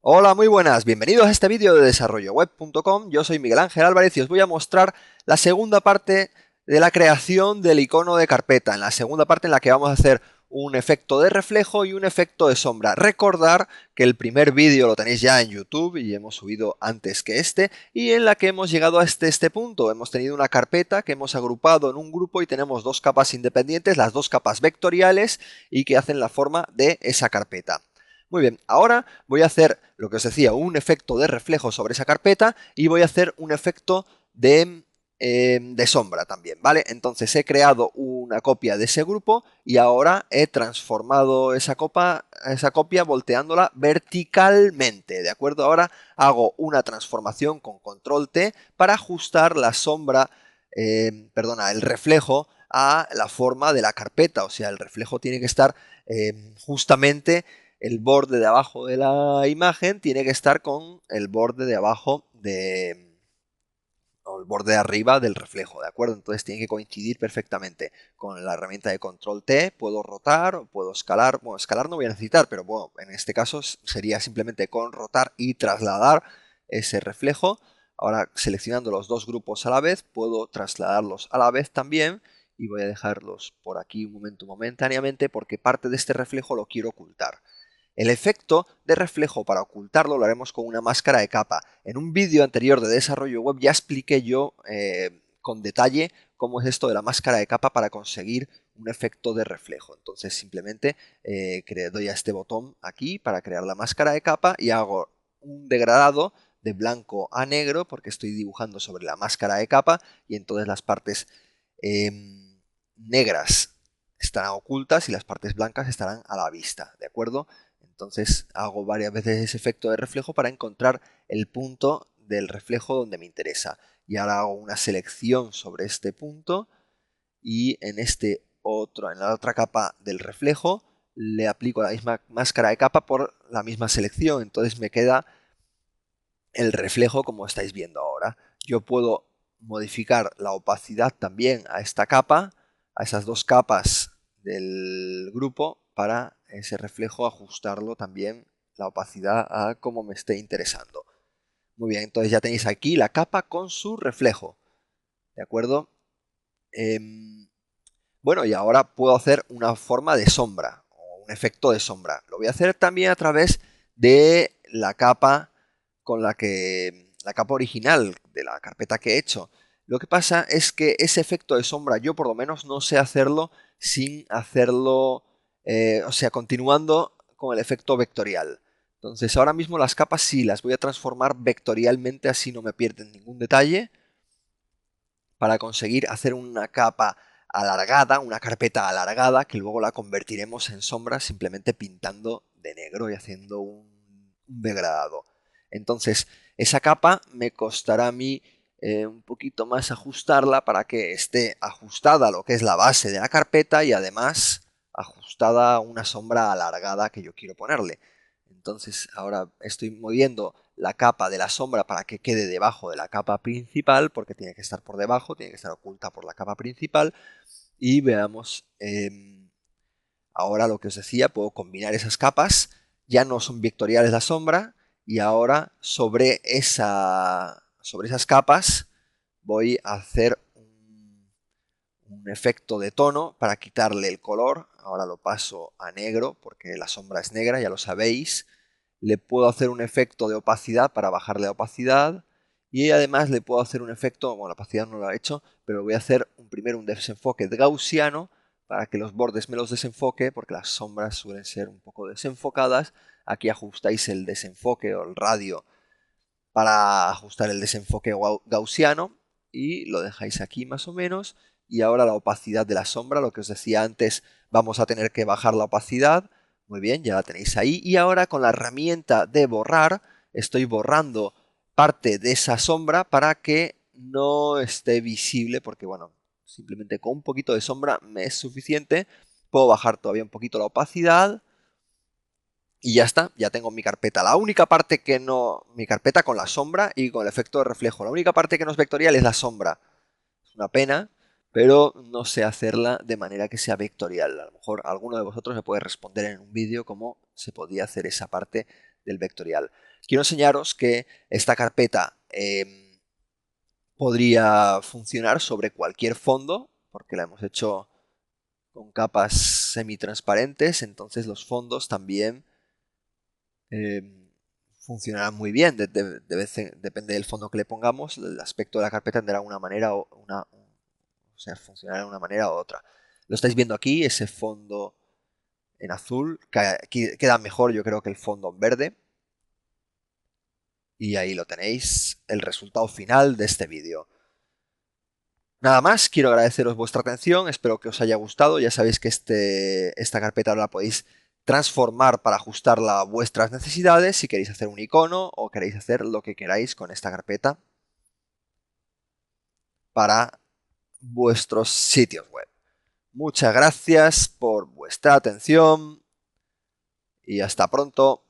Hola, muy buenas, bienvenidos a este vídeo de desarrolloweb.com. Yo soy Miguel Ángel Álvarez y os voy a mostrar la segunda parte de la creación del icono de carpeta. En la segunda parte en la que vamos a hacer un efecto de reflejo y un efecto de sombra. Recordar que el primer vídeo lo tenéis ya en YouTube y hemos subido antes que este, y en la que hemos llegado a este punto. Hemos tenido una carpeta que hemos agrupado en un grupo y tenemos dos capas independientes, las dos capas vectoriales y que hacen la forma de esa carpeta. Muy bien, ahora voy a hacer lo que os decía, un efecto de reflejo sobre esa carpeta y voy a hacer un efecto de sombra también, ¿vale? Entonces he creado una copia de ese grupo y ahora he transformado esa copia volteándola verticalmente, ¿de acuerdo? Ahora hago una transformación con control T para ajustar la sombra, el reflejo a la forma de la carpeta, o sea, el reflejo tiene que estar justamente el borde de abajo de la imagen tiene que estar con el borde de abajo o el borde de arriba del reflejo, ¿de acuerdo? Entonces tiene que coincidir perfectamente con la herramienta de control T, puedo rotar, puedo escalar, bueno, escalar no voy a necesitar, pero bueno, en este caso sería simplemente con rotar y trasladar ese reflejo. Ahora seleccionando los dos grupos a la vez, puedo trasladarlos a la vez también y voy a dejarlos por aquí un momento momentáneamente porque parte de este reflejo lo quiero ocultar. El efecto de reflejo para ocultarlo lo haremos con una máscara de capa. En un vídeo anterior de desarrollo web ya expliqué yo con detalle cómo es esto de la máscara de capa para conseguir un efecto de reflejo. Entonces simplemente doy a este botón aquí para crear la máscara de capa y hago un degradado de blanco a negro porque estoy dibujando sobre la máscara de capa y entonces las partes negras estarán ocultas y las partes blancas estarán a la vista, ¿de acuerdo? Entonces hago varias veces ese efecto de reflejo para encontrar el punto del reflejo donde me interesa. Y ahora hago una selección sobre este punto y en en la otra capa del reflejo, le aplico la misma máscara de capa por la misma selección. Entonces me queda el reflejo como estáis viendo ahora. Yo puedo modificar la opacidad también a esta capa, a esas dos capas del grupo, para ese reflejo ajustarlo también la opacidad a como me esté interesando. Muy bien, entonces ya tenéis aquí la capa con su reflejo, ¿de acuerdo? Bueno, y ahora puedo hacer una forma de sombra, o un efecto de sombra. Lo voy a hacer también a través de la capa la capa original de la carpeta que he hecho. Lo que pasa es que ese efecto de sombra yo por lo menos no sé hacerlo sin hacerlo, o sea, continuando con el efecto vectorial. Entonces ahora mismo las capas sí las voy a transformar vectorialmente, así no me pierden ningún detalle, para conseguir hacer una capa alargada, una carpeta alargada, que luego la convertiremos en sombra simplemente pintando de negro y haciendo un degradado. Entonces, esa capa me costará a mí un poquito más ajustarla para que esté ajustada a lo que es la base de la carpeta y además ajustada a una sombra alargada que yo quiero ponerle. Entonces ahora estoy moviendo la capa de la sombra para que quede debajo de la capa principal, porque tiene que estar por debajo, tiene que estar oculta por la capa principal. Y veamos, ahora lo que os decía, puedo combinar esas capas, ya no son vectoriales la sombra, y ahora sobre esas capas voy a hacer un efecto de tono para quitarle el color. Ahora lo paso a negro porque la sombra es negra, ya lo sabéis. Le puedo hacer un efecto de opacidad para bajarle la opacidad. Y además le puedo hacer un efecto, bueno, la opacidad no lo he hecho, pero voy a hacer primero un desenfoque gaussiano para que los bordes me los desenfoque, porque las sombras suelen ser un poco desenfocadas. Aquí ajustáis el desenfoque o el radio para ajustar el desenfoque gaussiano y lo dejáis aquí más o menos. Y ahora la opacidad de la sombra, lo que os decía antes, vamos a tener que bajar la opacidad. Muy bien, ya la tenéis ahí. Y ahora con la herramienta de borrar, estoy borrando parte de esa sombra para que no esté visible, porque bueno, simplemente con un poquito de sombra me es suficiente. Puedo bajar todavía un poquito la opacidad y ya está, ya tengo mi carpeta. La única parte que no... Mi carpeta con la sombra y con el efecto de reflejo. La única parte que no es vectorial es la sombra. Es una pena, pero no sé hacerla de manera que sea vectorial. A lo mejor alguno de vosotros me puede responder en un vídeo cómo se podía hacer esa parte del vectorial. Quiero enseñaros que esta carpeta podría funcionar sobre cualquier fondo, porque la hemos hecho con capas semitransparentes, entonces los fondos también funcionarán muy bien. Depende del fondo que le pongamos, el aspecto de la carpeta tendrá una manera o sea, funcionará de una manera u otra. Lo estáis viendo aquí, ese fondo en azul, queda mejor yo creo que el fondo en verde. Y ahí lo tenéis, el resultado final de este vídeo. Nada más, quiero agradeceros vuestra atención, espero que os haya gustado. Ya sabéis que esta carpeta la podéis transformar para ajustarla a vuestras necesidades, si queréis hacer un icono o queréis hacer lo que queráis con esta carpeta para vuestros sitios web. Muchas gracias por vuestra atención y hasta pronto.